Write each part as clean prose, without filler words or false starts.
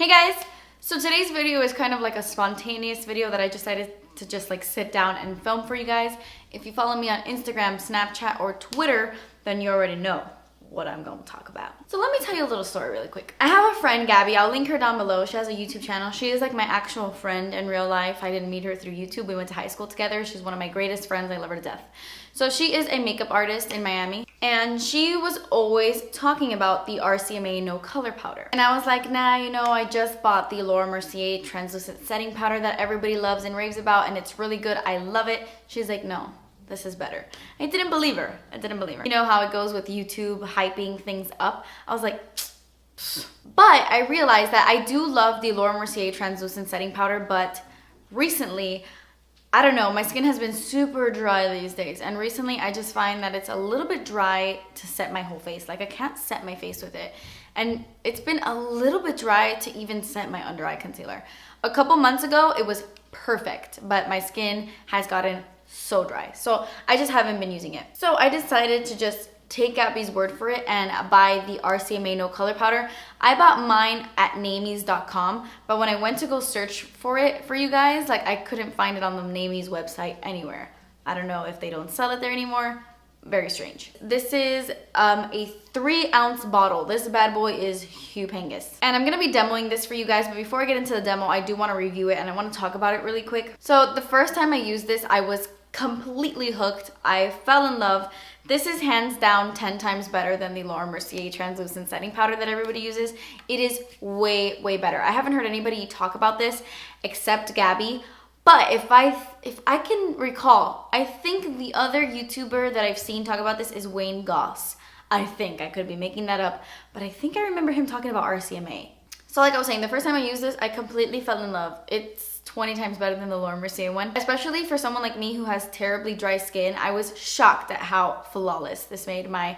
Hey guys! So today's video is kind of like a spontaneous video that I decided to just like sit down and film for you guys. If you follow me on Instagram, Snapchat, or Twitter, then you already know what I'm going to talk about. So let me tell you a little story really quick. I have a friend, Gabby. I'll link her down below. She has a YouTube channel. She is like my actual friend in real life. I didn't meet her through YouTube. We went to high school together. She's one of my greatest friends. I love her to death. So she is a makeup artist in Miami, and she was always talking about the RCMA no color powder. And I was like, nah, you know, I just bought the Laura Mercier translucent setting powder that everybody loves and raves about, and it's really good. I love it. She's like, no, this is better. I didn't believe her. You know how it goes with YouTube hyping things up? I was like, pfft. But I realized that I do love the Laura Mercier translucent setting powder, but recently, I don't know, my skin has been super dry these days, and recently I just find that it's a little bit dry to set my whole face. Like, I can't set my face with it, and it's been a little bit dry to even set my under eye concealer. A couple months ago it was perfect, but my skin has gotten so dry, so I just haven't been using it. So I decided to just take Gabby's word for it and buy the RCMA no color powder. I bought mine at namies.com, but when I went to go search for it for you guys, like, I couldn't find it on the Namies website anywhere. I don't know if they don't sell it there anymore. Very strange. This is a 3-ounce bottle. This bad boy is humongous. And I'm gonna be demoing this for you guys, but before I get into the demo, I do wanna review it and I wanna talk about it really quick. So the first time I used this, I was completely hooked. I fell in love. This is hands down 10 times better than the Laura Mercier translucent setting powder that everybody uses. It is way, way better. I haven't heard anybody talk about this except Gabby, but if I can recall, I think the other YouTuber that I've seen talk about this is Wayne Goss. I think I could be making that up, but I think I remember him talking about RCMA. So like I was saying, the first time I used this, I completely fell in love. It's 20 times better than the Laura Mercier one. Especially for someone like me who has terribly dry skin, I was shocked at how flawless this made my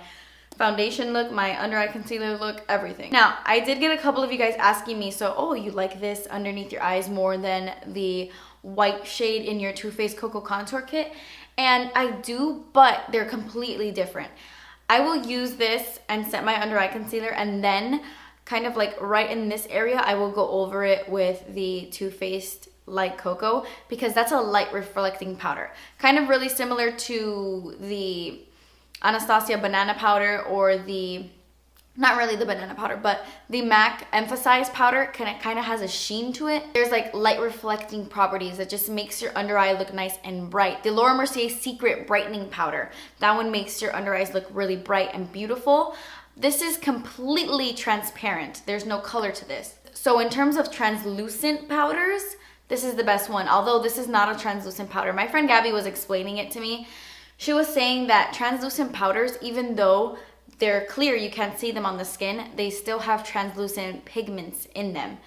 foundation look, my under eye concealer look, everything. Now, I did get a couple of you guys asking me, so, oh, you like this underneath your eyes more than the white shade in your Too Faced Cocoa Contour Kit? And I do, but they're completely different. I will use this and set my under eye concealer, and then kind of like right in this area, I will go over it with the Too Faced Light Cocoa, because that's a light reflecting powder. Kind of really similar to the Anastasia banana powder, or the, not really the banana powder, but the MAC Emphasize powder. Kind of has a sheen to it. There's like light reflecting properties that just makes your under eye look nice and bright. The Laura Mercier Secret Brightening Powder, that one makes your under eyes look really bright and beautiful. This is completely transparent. There's no color to this. So in terms of translucent powders, this is the best one, although this is not a translucent powder. My friend Gabby was explaining it to me. She was saying that translucent powders, even though they're clear, you can't see them on the skin, they still have translucent pigments in them.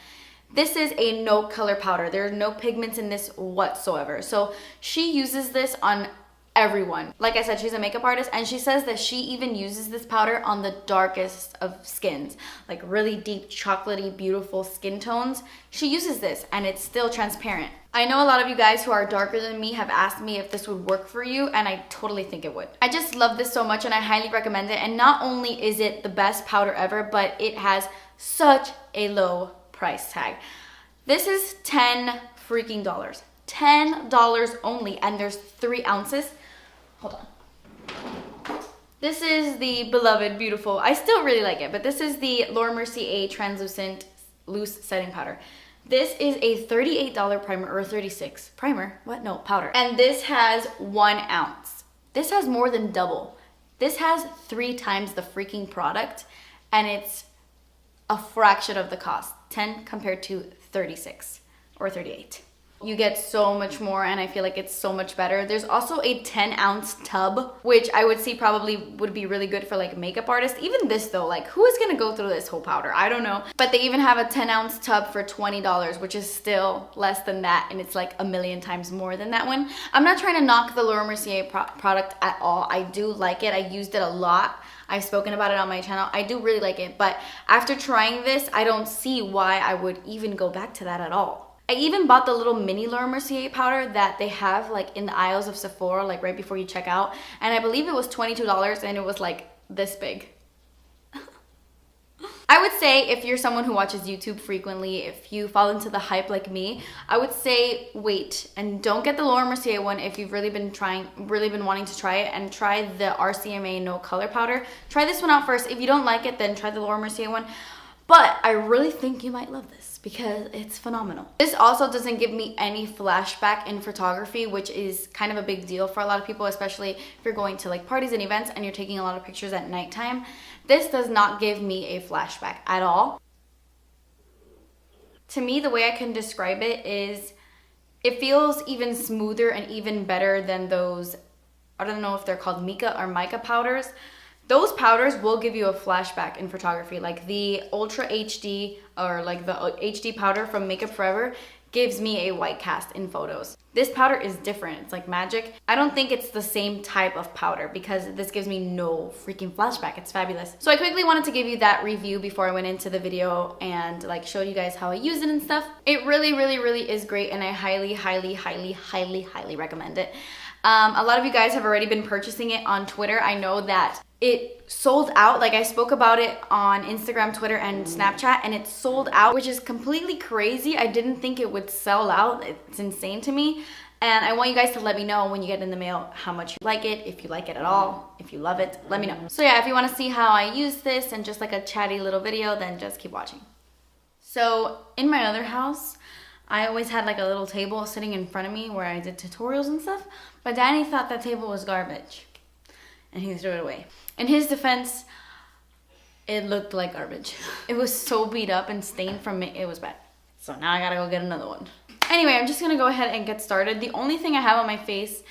This is a no color powder. There are no pigments in this whatsoever. So she uses this on everyone. Like I said, she's a makeup artist, and she says that she even uses this powder on the darkest of skins, like really deep, chocolatey, beautiful skin tones. She uses this and it's still transparent. I know a lot of you guys who are darker than me have asked me if this would work for you, and I totally think it would. I just love this so much and I highly recommend it. And not only is it the best powder ever, but it has such a low price tag. This is $10 freaking dollars. $10 only, and there's 3 ounces. Hold on. This is the beloved, beautiful, I still really like it, but this is the Laura Mercier translucent loose setting powder. This is a $38 primer, or $36 primer. What? No, powder. And this has 1 ounce. This has more than double. This has 3 times the freaking product, and it's a fraction of the cost. 10 compared to 36 or 38. You get so much more, and I feel like it's so much better. There's also a 10-ounce tub, which I would see probably would be really good for like makeup artists. Even this though, like, who is gonna go through this whole powder? I don't know. But they even have a 10-ounce tub for $20, which is still less than that, and it's like a million times more than that one. I'm not trying to knock the Laura Mercier product at all. I do like it. I used it a lot. I've spoken about it on my channel. I do really like it, but after trying this, I don't see why I would even go back to that at all. I even bought the little mini Laura Mercier powder that they have like in the aisles of Sephora, like right before you check out. And I believe it was $22, and it was like this big. I would say if you're someone who watches YouTube frequently, if you fall into the hype like me, I would say wait and don't get the Laura Mercier one if you've really been wanting to try it, and try the RCMA No Color Powder. Try this one out first. If you don't like it, then try the Laura Mercier one. But I really think you might love this because it's phenomenal. This also doesn't give me any flashback in photography, which is kind of a big deal for a lot of people, especially if you're going to like parties and events and you're taking a lot of pictures at nighttime. This does not give me a flashback at all. To me, the way I can describe it is it feels even smoother and even better than those, I don't know if they're called mica or mica powders. Those powders will give you a flashback in photography. Like the Ultra HD or like the HD powder from Makeup Forever gives me a white cast in photos. This powder is different. It's like magic. I don't think it's the same type of powder because this gives me no freaking flashback. It's fabulous. So I quickly wanted to give you that review before I went into the video and like showed you guys how I use it and stuff. It really, really, really is great, and I highly, highly, highly, highly, highly recommend it. A lot of you guys have already been purchasing it on Twitter. I know that it sold out. Like I spoke about it on Instagram, Twitter, and Snapchat, and it sold out, which is completely crazy. I didn't think it would sell out. It's insane to me. And I want you guys to let me know when you get it in the mail how much you like it, if you like it at all, if you love it, let me know. So yeah, if you want to see how I use this and just like a chatty little video, then just keep watching. So in my other house, I always had like a little table sitting in front of me where I did tutorials and stuff, but Danny thought that table was garbage and he threw it away. In his defense, it looked like garbage. It was so beat up and stained from it, it was bad. So now I gotta go get another one. Anyway, I'm just gonna go ahead and get started. The only thing I have on my face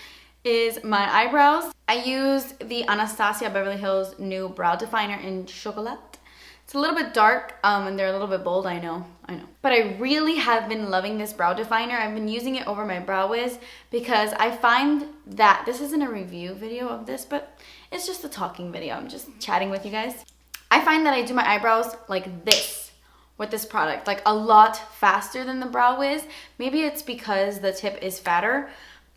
is my eyebrows. I used the Anastasia Beverly Hills new brow definer in Chocolat. It's a little bit dark and they're a little bit bold, I know. But I really have been loving this brow definer. I've been using it over my brow wiz because I find that, this isn't a review video of this, but it's just a talking video. I'm just chatting with you guys. I find that I do my eyebrows like this with this product, like a lot faster than the brow wiz. Maybe it's because the tip is fatter,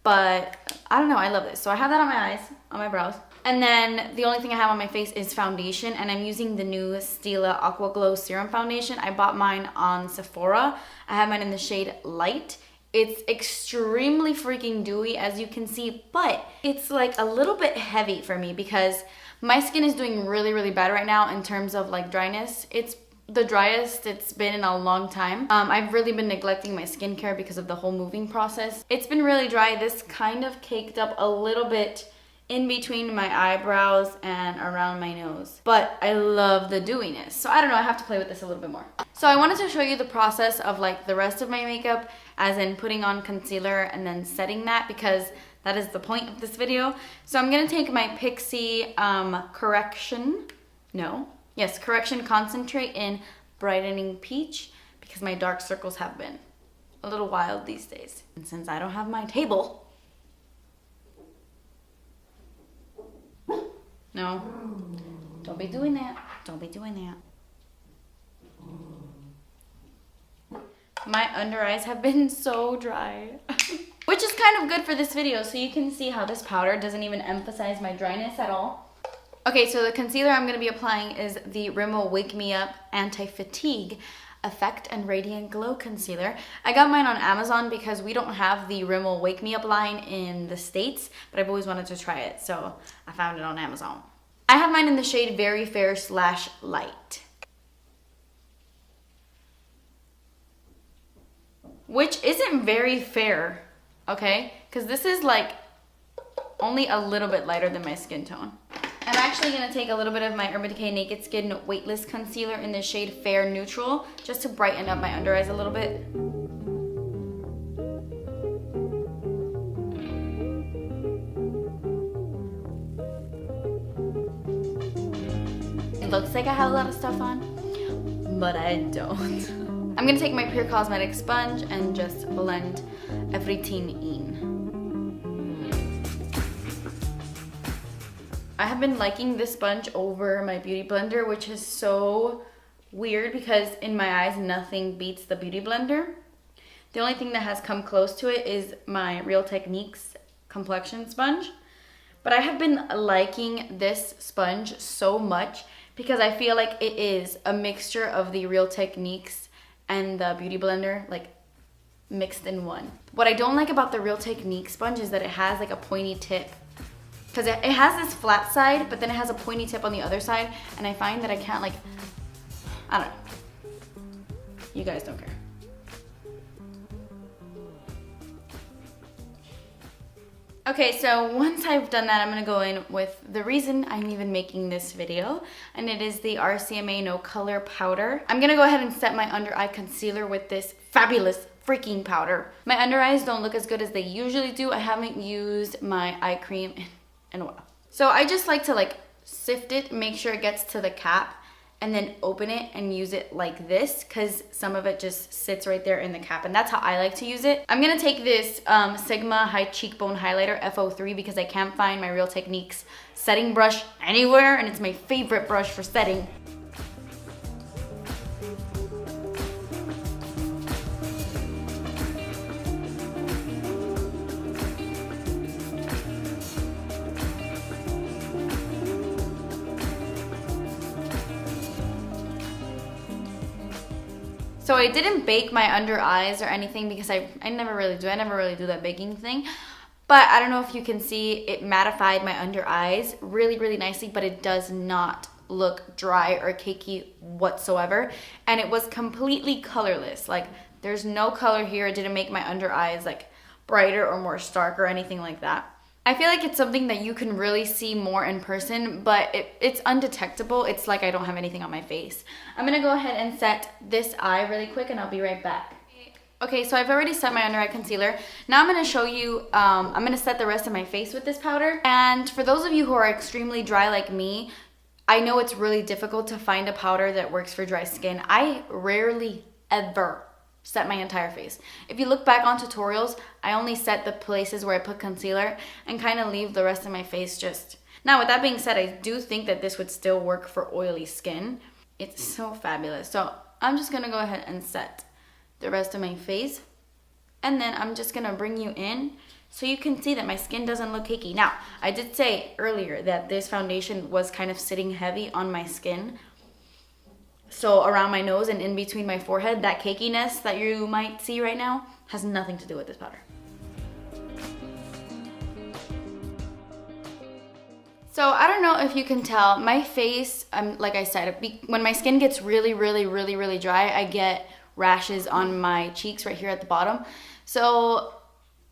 but I don't know, I love this. So I have that on my eyes, on my brows. And then the only thing I have on my face is foundation, and I'm using the new Stila Aqua Glow Serum Foundation. I bought mine on Sephora. I have mine in the shade Light. It's extremely freaking dewy, as you can see, but it's like a little bit heavy for me because my skin is doing really, really bad right now in terms of like dryness. It's the driest it's been in a long time. I've really been neglecting my skincare because of the whole moving process. It's been really dry. This kind of caked up a little bit in between my eyebrows and around my nose. But I love the dewiness. So I don't know, I have to play with this a little bit more. So I wanted to show you the process of like the rest of my makeup, as in putting on concealer and then setting that, because that is the point of this video. So I'm gonna take my Pixie Correction Concentrate in Brightening Peach, because my dark circles have been a little wild these days. And since I don't have my table, no, don't be doing that. Don't be doing that. My under eyes have been so dry. Which is kind of good for this video, so you can see how this powder doesn't even emphasize my dryness at all. Okay, so the concealer I'm going to be applying is the Rimmel Wake Me Up Anti-Fatigue Effect and Radiant Glow Concealer. I got mine on Amazon because we don't have the Rimmel Wake Me Up line in the States, but I've always wanted to try it, so I found it on Amazon. I have mine in the shade Very Fair / Light, which isn't very fair, okay? Because this is like only a little bit lighter than my skin tone. I'm actually going to take a little bit of my Urban Decay Naked Skin Weightless Concealer in the shade Fair Neutral, just to brighten up my under eyes a little bit. It looks like I have a lot of stuff on, but I don't. I'm going to take my Pure Cosmetics sponge and just blend everything in. I have been liking this sponge over my Beauty Blender, which is so weird because in my eyes, nothing beats the Beauty Blender. The only thing that has come close to it is my Real Techniques complexion sponge. But I have been liking this sponge so much because I feel like it is a mixture of the Real Techniques and the Beauty Blender, like mixed in one. What I don't like about the Real Technique sponge is that it has like a pointy tip, because it has this flat side, but then it has a pointy tip on the other side, and I find that I can't, like, I don't know. You guys don't care. Okay, so once I've done that, I'm gonna go in with the reason I'm even making this video, and it is the RCMA No Color Powder. I'm gonna go ahead and set my under eye concealer with this fabulous freaking powder. My under eyes don't look as good as they usually do. I haven't used my eye cream in a while. So I just like to like sift it, make sure it gets to the cap, and then open it and use it like this, because some of it just sits right there in the cap, and that's how I like to use it. I'm gonna take this Sigma High Cheekbone Highlighter F03 because I can't find my Real Techniques setting brush anywhere, and it's my favorite brush for setting. So I didn't bake my under eyes or anything because I never really do. I never really do that baking thing. But I don't know if you can see, it mattified my under eyes really, really nicely, but it does not look dry or cakey whatsoever. And it was completely colorless. Like, there's no color here. It didn't make my under eyes like brighter or more stark or anything like that. I feel like it's something that you can really see more in person, but it's undetectable. It's like I don't have anything on my face. I'm gonna go ahead and set this eye really quick, and I'll be right back. Okay, so I've already set my under eye concealer. Now I'm gonna show you, I'm gonna set the rest of my face with this powder. And for those of you who are extremely dry like me, I know it's really difficult to find a powder that works for dry skin. I rarely ever set my entire face. If you look back on tutorials, I only set the places where I put concealer and kind of leave the rest of my face just... Now, with that being said, I do think that this would still work for oily skin. It's so fabulous. So I'm just gonna go ahead and set the rest of my face, and then I'm just gonna bring you in so you can see that my skin doesn't look cakey. Now, I did say earlier that this foundation was kind of sitting heavy on my skin. So around my nose and in between my forehead, that cakiness that you might see right now has nothing to do with this powder. So I don't know if you can tell, my face, like I said, when my skin gets really, really, really, really dry, I get rashes on my cheeks right here at the bottom. So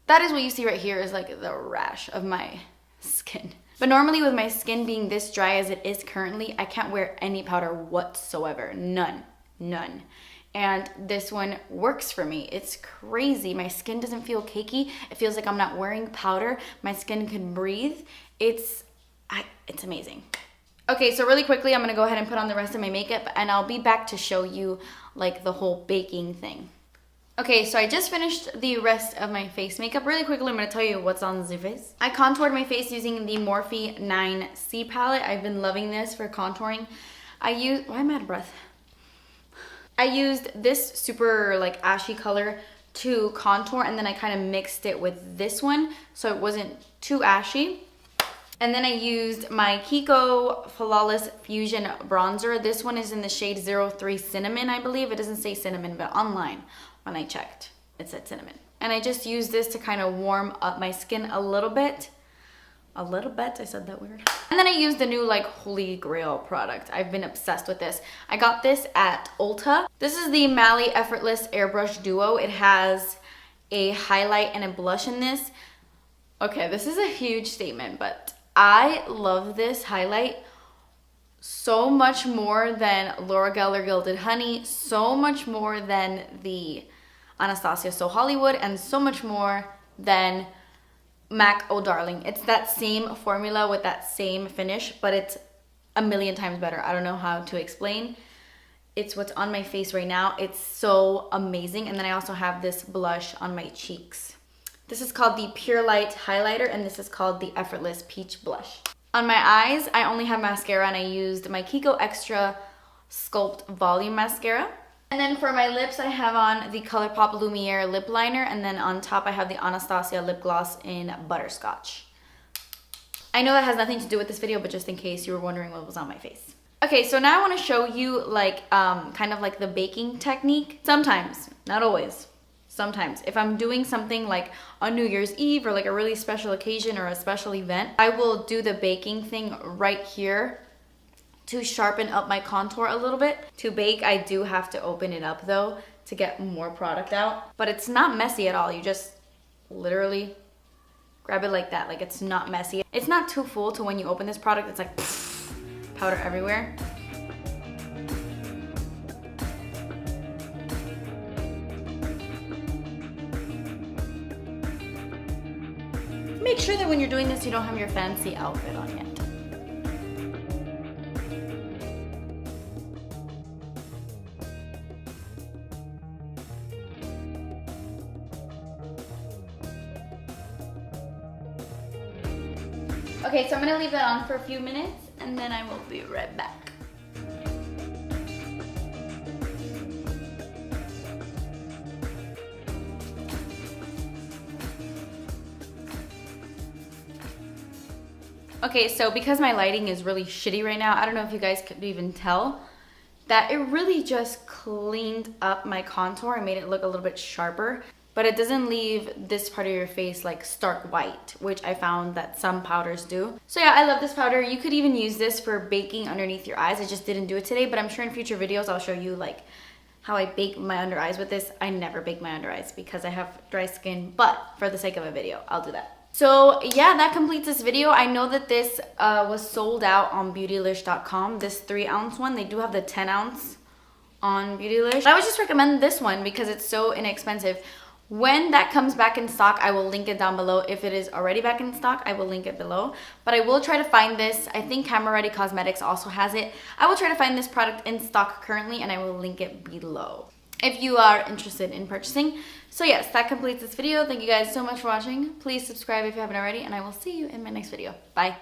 that is what you see right here, is like the rash of my skin. But normally with my skin being this dry as it is currently, I can't wear any powder whatsoever. None. And this one works for me. It's crazy. My skin doesn't feel cakey. It feels like I'm not wearing powder. My skin can breathe. It's amazing. Okay, so really quickly, I'm gonna go ahead and put on the rest of my makeup, and I'll be back to show you like the whole baking thing. Okay, so I just finished the rest of my face makeup. Really quickly, I'm gonna tell you what's on the face. I contoured my face using the Morphe 9C palette. I've been loving this for contouring. Why am I out of breath? I used this super like ashy color to contour, and then I kind of mixed it with this one so it wasn't too ashy. And then I used my Kiko Flawless Fusion Bronzer. This one is in the shade 03 Cinnamon, I believe. It doesn't say cinnamon, but online, when I checked, it said cinnamon. And I just used this to kind of warm up my skin a little bit. I said that weird. And then I used the new like Holy Grail product. I've been obsessed with this. I got this at Ulta. This is the Mally Effortless Airbrush Duo. It has a highlight and a blush in this. Okay, this is a huge statement, but I love this highlight so much more than Laura Geller Gilded Honey, so much more than the Anastasia So Hollywood, and so much more than MAC Oh Darling. It's that same formula with that same finish, but it's a million times better. I don't know how to explain. It's what's on my face right now. It's so amazing. And then I also have this blush on my cheeks. This is called the Pure Light Highlighter, and this is called the Effortless Peach Blush. On my eyes, I only have mascara, and I used my Kiko Extra Sculpt Volume Mascara. And then for my lips, I have on the ColourPop Lumiere Lip Liner, and then on top I have the Anastasia Lip Gloss in Butterscotch. I know that has nothing to do with this video, but just in case you were wondering what was on my face. Okay, so now I want to show you like kind of like the baking technique. Sometimes, not always, sometimes if I'm doing something like on New Year's Eve or like a really special occasion or a special event, I will do the baking thing right here to sharpen up my contour a little bit. To bake, I do have to open it up though to get more product out, but it's not messy at all. You just literally grab it like that. Like, it's not messy. It's not too full to when you open this product, it's like powder everywhere. Make sure that when you're doing this, you don't have your fancy outfit on yet. Okay, so I'm gonna leave that on for a few minutes and then I will be right back. Okay, so because my lighting is really shitty right now, I don't know if you guys could even tell that it really just cleaned up my contour and made it look a little bit sharper. But it doesn't leave this part of your face like stark white, which I found that some powders do. So yeah, I love this powder. You could even use this for baking underneath your eyes. I just didn't do it today, but I'm sure in future videos I'll show you like how I bake my under eyes with this. I never bake my under eyes because I have dry skin, but for the sake of a video, I'll do that. So yeah, that completes this video. I know that this was sold out on beautylish.com, this 3-ounce one. They do have the 10-ounce on Beautylish. I would just recommend this one because it's so inexpensive. When that comes back in stock, I will link it down below. If it is already back in stock, I will link it below. But I will try to find this. I think Camera Ready Cosmetics also has it. I will try to find this product in stock currently and I will link it below if you are interested in purchasing. So yes, that completes this video. Thank you guys so much for watching. Please subscribe if you haven't already and I will see you in my next video. Bye.